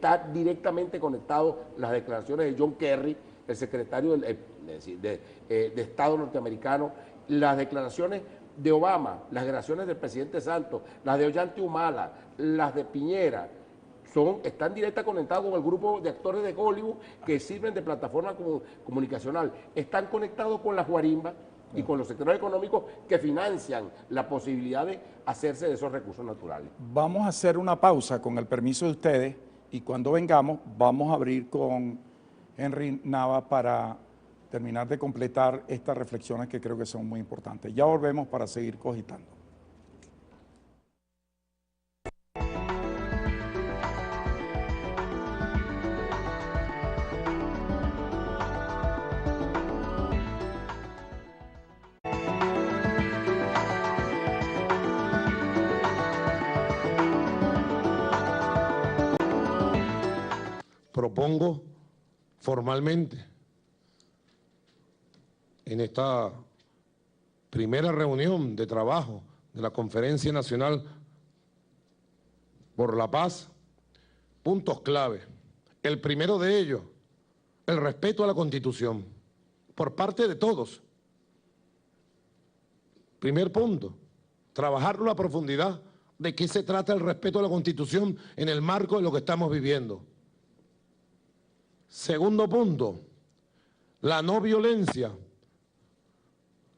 está directamente conectado las declaraciones de John Kerry, el secretario de Estado norteamericano, las declaraciones de Obama, las declaraciones del presidente Santos, las de Ollanta Humala, las de Piñera, están directamente conectados con el grupo de actores de Hollywood que sirven de plataforma comunicacional. Están conectados con las guarimbas y con los sectores económicos que financian la posibilidad de hacerse de esos recursos naturales. Vamos a hacer una pausa con el permiso de ustedes y cuando vengamos vamos a abrir con Henry Nava para terminar de completar estas reflexiones que creo que son muy importantes. Ya volvemos para seguir cogitando. Propongo formalmente en esta primera reunión de trabajo de la Conferencia Nacional por la Paz, puntos clave. El primero de ellos, el respeto a la Constitución, por parte de todos. Primer punto, trabajarlo a profundidad de qué se trata el respeto a la Constitución en el marco de lo que estamos viviendo. Segundo punto, la no violencia.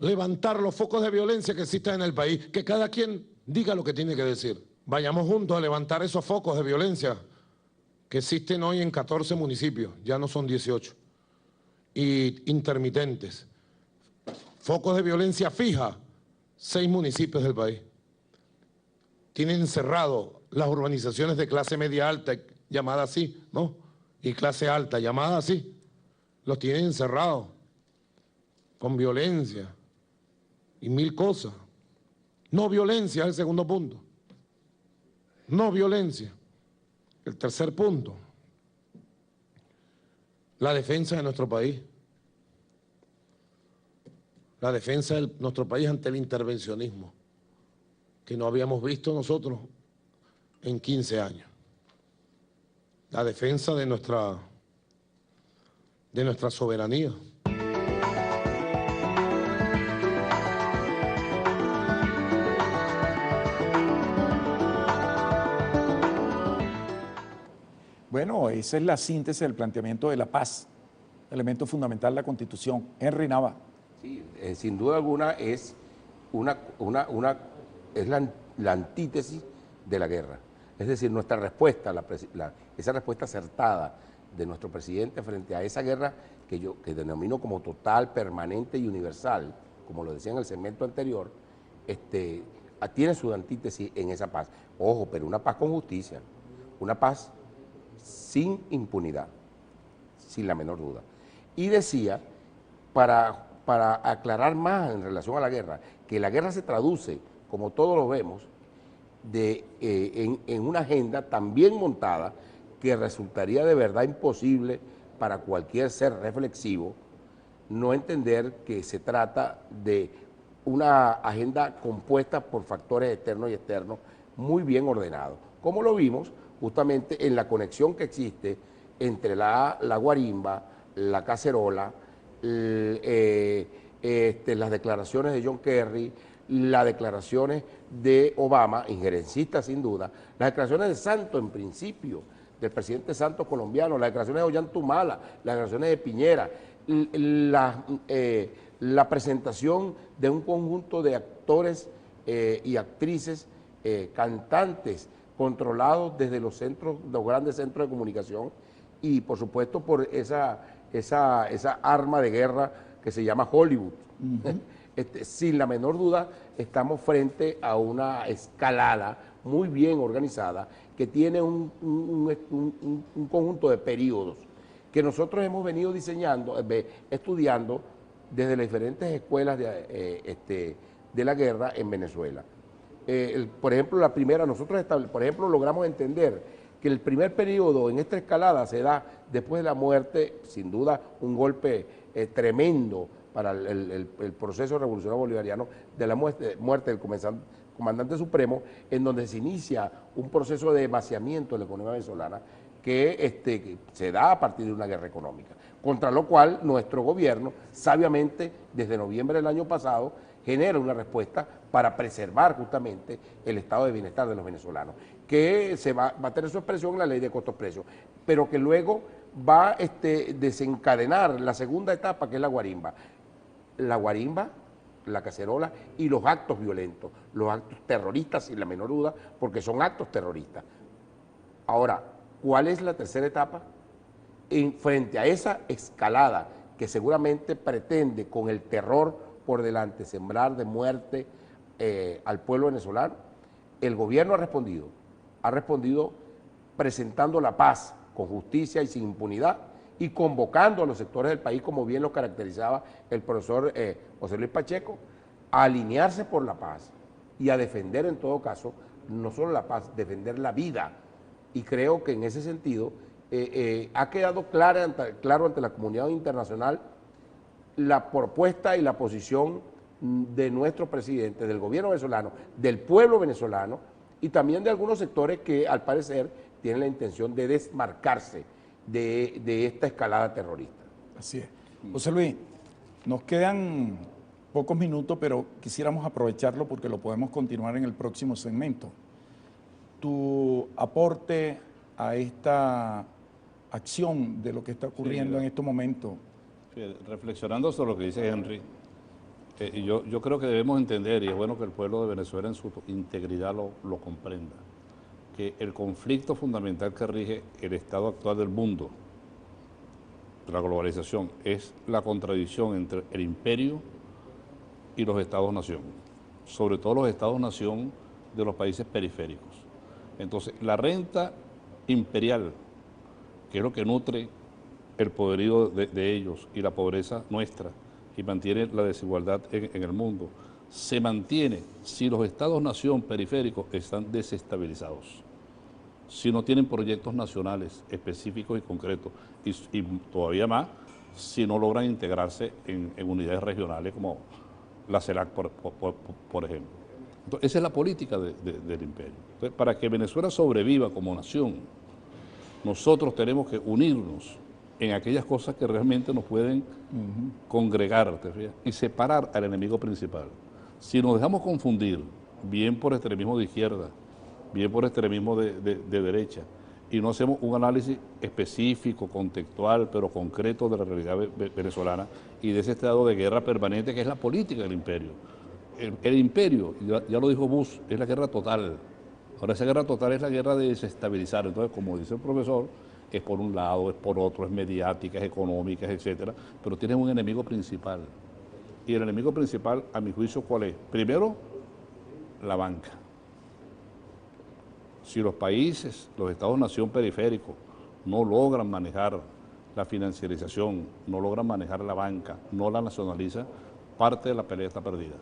Levantar los focos de violencia que existen en el país, que cada quien diga lo que tiene que decir. Vayamos juntos a levantar esos focos de violencia que existen hoy en 14 municipios, ya no son 18, y intermitentes. Focos de violencia fija, 6 municipios del país. Tienen encerrado las urbanizaciones de clase media alta, llamada así, ¿no? Y clase alta, llamada así. Los tienen encerrados, con violencia y mil cosas. No violencia es el segundo punto. No violencia. El tercer punto, la defensa de nuestro país. La defensa de nuestro país ante el intervencionismo, que no habíamos visto nosotros en 15 años. La defensa de nuestra soberanía. Bueno, esa es la síntesis del planteamiento de la paz, elemento fundamental de la Constitución. Henry Nava. Sí, sin duda alguna es la antítesis de la guerra. Es decir, nuestra respuesta, esa respuesta acertada de nuestro presidente frente a esa guerra que denomino como total, permanente y universal, como lo decía en el segmento anterior, tiene su antítesis en esa paz. Ojo, pero una paz con justicia, una paz sin impunidad, sin la menor duda. Y decía, para aclarar más en relación a la guerra, que la guerra se traduce, como todos lo vemos, en una agenda tan bien montada que resultaría de verdad imposible para cualquier ser reflexivo no entender que se trata de una agenda compuesta por factores externos y externos muy bien ordenados, como lo vimos justamente en la conexión que existe entre la guarimba, la cacerola, las declaraciones de John Kerry, las declaraciones de Obama, injerencista sin duda, las declaraciones de Santos en principio, del presidente Santos colombiano, las declaraciones de Ollanta Humala, las declaraciones de Piñera, la presentación de un conjunto de actores y actrices, cantantes, controlados desde los grandes centros de comunicación y por supuesto por esa arma de guerra que se llama Hollywood. Sin la menor duda, estamos frente a una escalada muy bien organizada que tiene un conjunto de periodos que nosotros hemos venido estudiando desde las diferentes escuelas de la guerra en Venezuela. Por ejemplo, nosotros logramos entender que el primer periodo en esta escalada se da después de la muerte, sin duda un golpe tremendo para el proceso revolucionario bolivariano, de la muerte del comandante supremo, en donde se inicia un proceso de vaciamiento de la economía venezolana que se da a partir de una guerra económica, contra lo cual nuestro gobierno, sabiamente, desde noviembre del año pasado, genera una respuesta para preservar justamente el estado de bienestar de los venezolanos, que se va a tener su expresión en la ley de costos-precios, pero que luego va a desencadenar la segunda etapa, que es la guarimba. La guarimba, la cacerola y los actos violentos, los actos terroristas, sin la menor duda, porque son actos terroristas. Ahora, ¿cuál es la tercera etapa? Frente a esa escalada que seguramente pretende con el terror por delante sembrar de muerte al pueblo venezolano, el gobierno ha respondido presentando la paz con justicia y sin impunidad y convocando a los sectores del país, como bien lo caracterizaba el profesor José Luis Pacheco, a alinearse por la paz y a defender en todo caso, no solo la paz, defender la vida. Y creo que en ese sentido ha quedado claro ante la comunidad internacional la propuesta y la posición de nuestro presidente, del gobierno venezolano, del pueblo venezolano y también de algunos sectores que al parecer tienen la intención de desmarcarse de esta escalada terrorista. Así es. José Luis, nos quedan pocos minutos, pero quisiéramos aprovecharlo porque lo podemos continuar en el próximo segmento. Tu aporte a esta acción de lo que está ocurriendo en estos momentos. Reflexionando sobre lo que dice Henry, yo creo que debemos entender, y es bueno que el pueblo de Venezuela en su integridad lo comprenda, que el conflicto fundamental que rige el estado actual del mundo, la globalización, es la contradicción entre el imperio y los estados-nación, sobre todo los estados-nación de los países periféricos. Entonces, la renta imperial, que es lo que nutre el poderío de ellos y la pobreza nuestra, y mantiene la desigualdad en el mundo, se mantiene si los estados-nación periféricos están desestabilizados, si no tienen proyectos nacionales específicos y concretos, y todavía más si no logran integrarse en unidades regionales como la CELAC, por ejemplo. Entonces, esa es la política del imperio. Entonces, para que Venezuela sobreviva como nación, nosotros tenemos que unirnos en aquellas cosas que realmente nos pueden congregar y separar al enemigo principal. Si nos dejamos confundir, bien por extremismo de izquierda, bien por extremismo de derecha, y no hacemos un análisis específico, contextual, pero concreto de la realidad venezolana y de ese estado de guerra permanente que es la política del imperio. El imperio, ya lo dijo Bush, es la guerra total. Ahora esa guerra total es la guerra de desestabilizar. Entonces, como dice el profesor, es por un lado, es por otro, es mediática, es económica, etcétera, pero tiene un enemigo principal. Y el enemigo principal, a mi juicio, ¿cuál es? Primero, la banca. Si los países, los estados-nación periféricos, no logran manejar la financiarización, no logran manejar la banca, no la nacionaliza, parte de la pelea está perdida.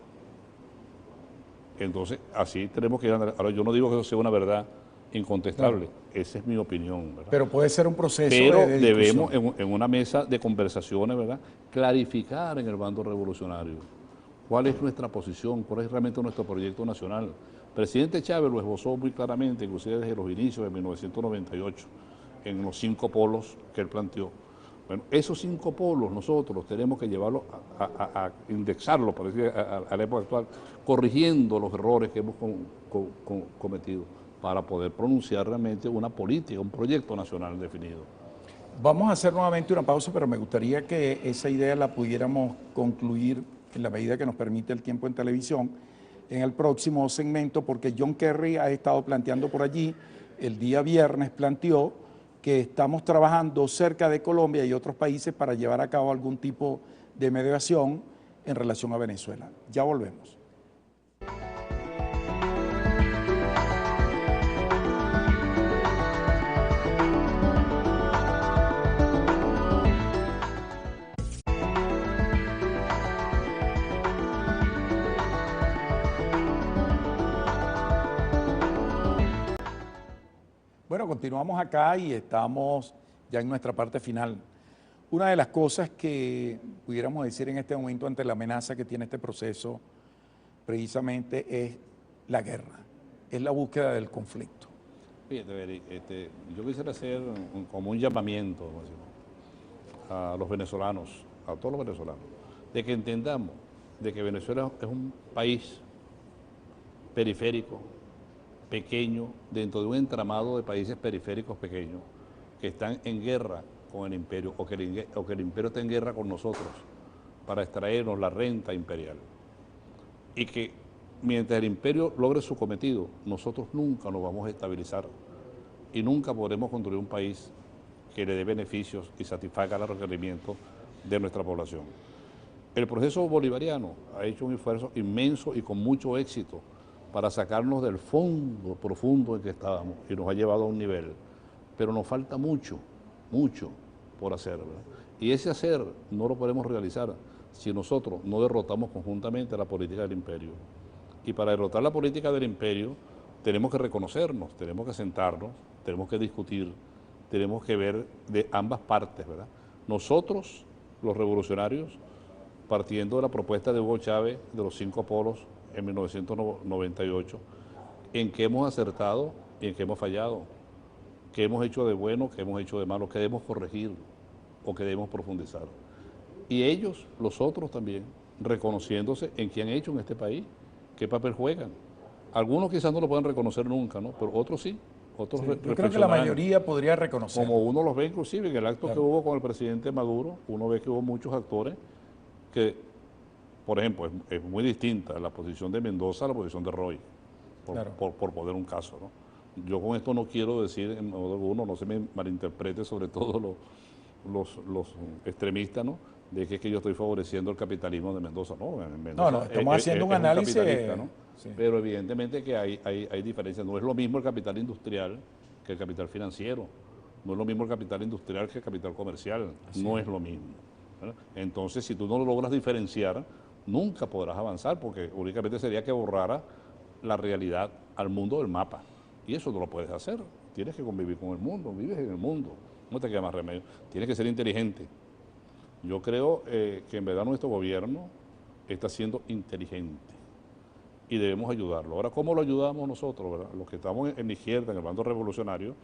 Entonces, así tenemos que ir. Ahora, yo no digo que eso sea una verdad incontestable, esa es mi opinión, ¿verdad? Pero puede ser un proceso Pero de debemos, en una mesa de conversaciones, ¿verdad?, clarificar en el bando revolucionario cuál es nuestra posición, cuál es realmente nuestro proyecto nacional. El presidente Chávez lo esbozó muy claramente, inclusive desde los inicios de 1998, en los 5 polos que él planteó. Bueno, esos 5 polos nosotros tenemos que llevarlos a indexarlos, por decir, a la época actual, corrigiendo los errores que hemos cometido para poder pronunciar realmente una política, un proyecto nacional definido. Vamos a hacer nuevamente una pausa, pero me gustaría que esa idea la pudiéramos concluir en la medida que nos permite el tiempo en televisión, en el próximo segmento, porque John Kerry ha estado planteando por allí, el día viernes planteó que estamos trabajando cerca de Colombia y otros países para llevar a cabo algún tipo de mediación en relación a Venezuela. Ya volvemos. Bueno, continuamos acá y estamos ya en nuestra parte final. Una de las cosas que pudiéramos decir en este momento ante la amenaza que tiene este proceso precisamente es la guerra, es la búsqueda del conflicto. Fíjate, Eric, yo quisiera hacer como un llamamiento, vamos a decir, a los venezolanos, a todos los venezolanos, de que entendamos de que Venezuela es un país periférico, pequeño, dentro de un entramado de países periféricos pequeños que están en guerra con el imperio o que el imperio está en guerra con nosotros para extraernos la renta imperial. Y que mientras el imperio logre su cometido, nosotros nunca nos vamos a estabilizar y nunca podremos construir un país que le dé beneficios y satisfaga los requerimientos de nuestra población. El proceso bolivariano ha hecho un esfuerzo inmenso y con mucho éxito para sacarnos del fondo profundo en que estábamos y nos ha llevado a un nivel, pero nos falta mucho, mucho por hacer, ¿verdad? Y ese hacer no lo podemos realizar si nosotros no derrotamos conjuntamente la política del imperio. Y para derrotar la política del imperio tenemos que reconocernos, tenemos que sentarnos, tenemos que discutir, tenemos que ver de ambas partes, ¿verdad? Nosotros, los revolucionarios, partiendo de la propuesta de Hugo Chávez de los 5 polos en 1998, en qué hemos acertado y en qué hemos fallado, qué hemos hecho de bueno, qué hemos hecho de malo, qué debemos corregir o qué debemos profundizar. Y ellos, los otros también, reconociéndose en qué han hecho en este país, qué papel juegan. Algunos quizás no lo puedan reconocer nunca, ¿no? Pero otros sí. Otros Sí, yo creo que la mayoría podría reconocer. Como uno los ve inclusive en el acto que hubo con el presidente Maduro, uno ve que hubo muchos actores que, por ejemplo, es muy distinta la posición de Mendoza a la posición de Roy, por poner un caso, ¿no? Yo con esto no quiero decir en modo alguno, no se me malinterprete, sobre todo los extremistas, ¿no?, de que es que yo estoy favoreciendo el capitalismo de Mendoza. No, Mendoza no, estamos haciendo un análisis. ¿No? Sí. Pero evidentemente que hay diferencias. No es lo mismo el capital industrial que el capital financiero. No es lo mismo el capital industrial que el capital comercial. No es lo mismo, ¿verdad? Entonces, si tú no lo logras diferenciar, nunca podrás avanzar, porque únicamente sería que borrara la realidad al mundo del mapa. Y eso no lo puedes hacer. Tienes que convivir con el mundo, vives en el mundo. No te queda más remedio. Tienes que ser inteligente. Yo creo que en verdad nuestro gobierno está siendo inteligente y debemos ayudarlo. Ahora, ¿cómo lo ayudamos nosotros, verdad? Los que estamos en la izquierda, en el bando revolucionario,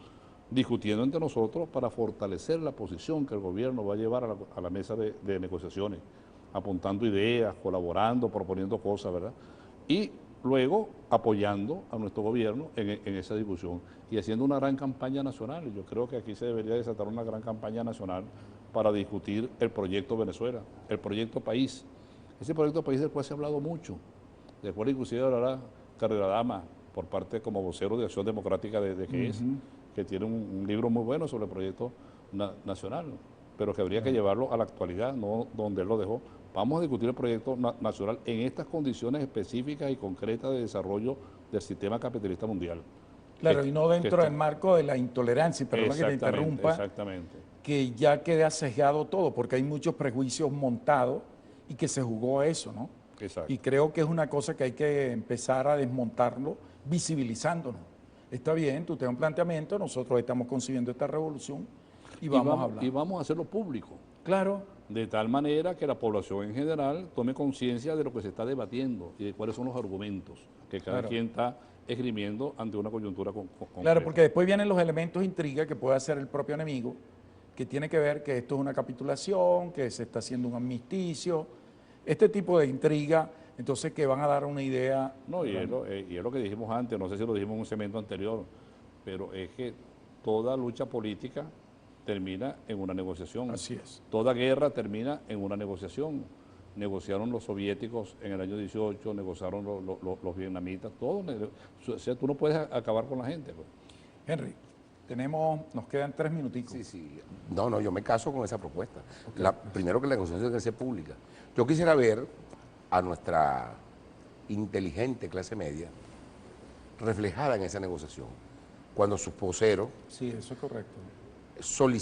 discutiendo entre nosotros para fortalecer la posición que el gobierno va a llevar a la mesa de negociaciones, apuntando ideas, colaborando, proponiendo cosas, ¿verdad? Y luego apoyando a nuestro gobierno en esa discusión y haciendo una gran campaña nacional. Yo creo que aquí se debería desatar una gran campaña nacional para discutir el proyecto Venezuela, el proyecto país. Ese proyecto país del cual se ha hablado mucho, del cual inclusive hablará Carrera Dama, por parte como vocero de Acción Democrática de que tiene un libro muy bueno sobre el proyecto nacional, pero que habría que llevarlo a la actualidad, no donde él lo dejó. Vamos a discutir el proyecto nacional en estas condiciones específicas y concretas de desarrollo del sistema capitalista mundial. Claro, y no dentro del marco de la intolerancia, perdón que te interrumpa, que ya queda sesgado todo, porque hay muchos prejuicios montados y que se jugó a eso, ¿no? Exacto. Y creo que es una cosa que hay que empezar a desmontarlo, visibilizándonos. Está bien, tú tienes un planteamiento, nosotros estamos concibiendo esta revolución y vamos a hablar. Y vamos a hacerlo público. Claro. De tal manera que la población en general tome conciencia de lo que se está debatiendo y de cuáles son los argumentos que cada quien está esgrimiendo ante una coyuntura concreta. Claro, porque después vienen los elementos de intriga que puede hacer el propio enemigo, que tiene que ver que esto es una capitulación, que se está haciendo un amnisticio, este tipo de intriga, entonces que van a dar una idea. No, y es lo que dijimos antes, no sé si lo dijimos en un segmento anterior, pero es que toda lucha política termina en una negociación. Así es. Toda guerra termina en una negociación. Negociaron los soviéticos en el año 18, negociaron los vietnamitas, todo. O sea, tú no puedes acabar con la gente, pues. Henry, nos quedan 3 minutitos. Sí. No, yo me caso con esa propuesta. Primero que la negociación tiene que ser pública. Yo quisiera ver a nuestra inteligente clase media reflejada en esa negociación, cuando sus voceros Sí, eso es correcto. solicitan